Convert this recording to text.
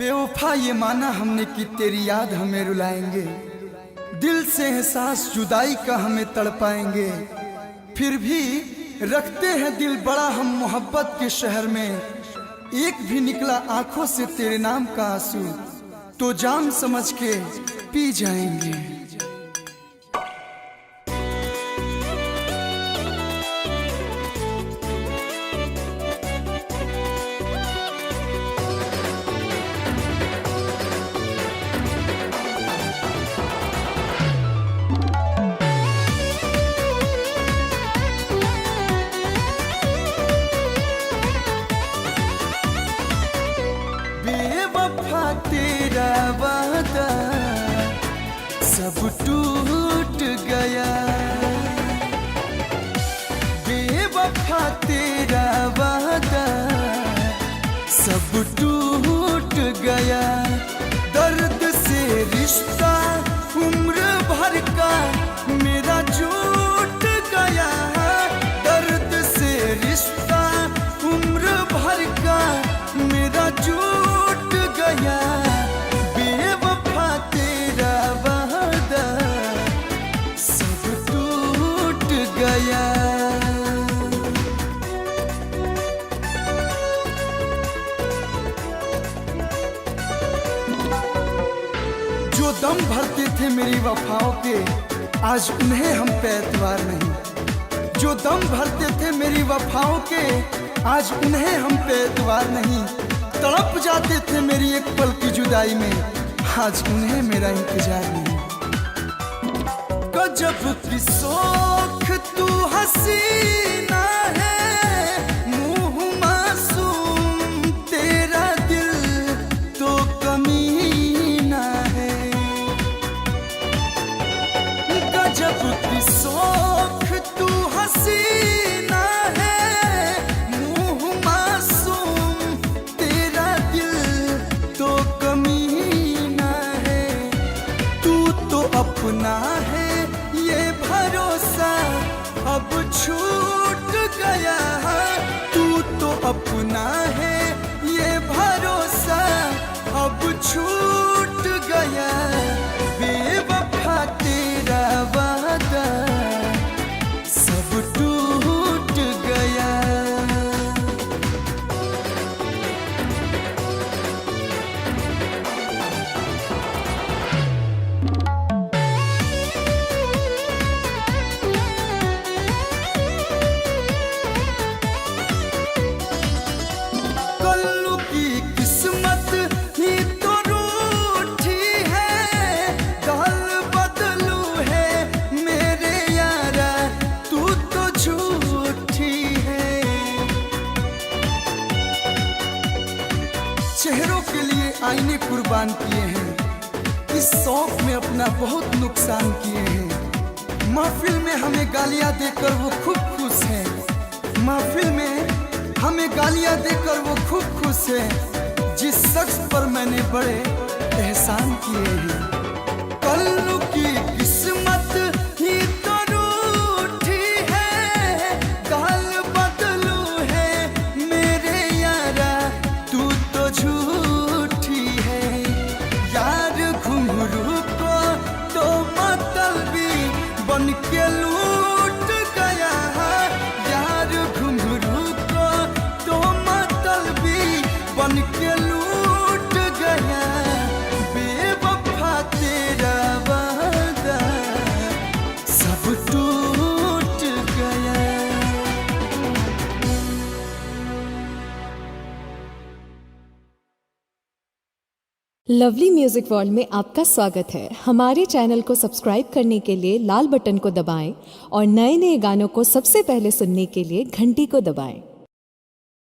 बेवफा ये माना हमने कि तेरी याद हमें रुलाएंगे, दिल से एहसास जुदाई का हमें तड़पाएंगे। फिर भी रखते हैं दिल बड़ा हम मोहब्बत के शहर में। एक भी निकला आंखों से तेरे नाम का आंसू तो जान समझ के पी जाएंगे। तेरा वादा सब टूट गया, बेवफा तेरा वादा सब टूट गया। दर्द से रिश्ता उम्र भर का मेरा छूट गया, दर्द से रिश्ता उम्र भर का मेरा छूट गया। बेवफा तेरा वादा सब टूट गया। जो दम भरते थे मेरी वफाओं के आज उन्हें हम पे एतबार नहीं, जो दम भरते थे मेरी वफाओं के आज उन्हें हम पे एतबार नहीं। तड़प जाते थे मेरी एक पल की जुदाई में आज उन्हें मेरा इंतजार नहीं। गजब की शौक तू हसीना है, मुँह मासूम तेरा दिल तो कमीना है। गजब की शौक तू हसीना है, मुँह मासूम तेरा दिल तो कमीना है। तू तो अपना है ये भरोसा अब छूट गया, तू तो अपना है ये भरोसा अब छूट गया। बेवफा तेरा वादा सब टूट गया। कल्लू की किस्मत ही तो रूठी है, कल बदलू है मेरे यारा तू तो झूठी है। चेहरों के लिए आईने कुर्बान किए हैं, इस शौक में अपना बहुत नुकसान किए हैं। महफिल में हमें गालियां देकर वो खूब खुश है, महफिल में हमें गालियां देकर वो खूब खुश है। जिस शख्स पर मैंने बड़े एहसान किए हैं। कल्लू की किस्मत ही तो रूठी है, कल बदलू है मेरे यारा तू तो झूठी है। यार घुंघरू को तो मतलबी बन के लूट गया, यार घुंघरू को तो मतलबी बन के लूट गया। बेवफा तेरा वादा सब टूट गया। लवली म्यूजिक वर्ल्ड में आपका स्वागत है। हमारे चैनल को सब्सक्राइब करने के लिए लाल बटन को दबाएं और नए नए गानों को सबसे पहले सुनने के लिए घंटी को दबाएं।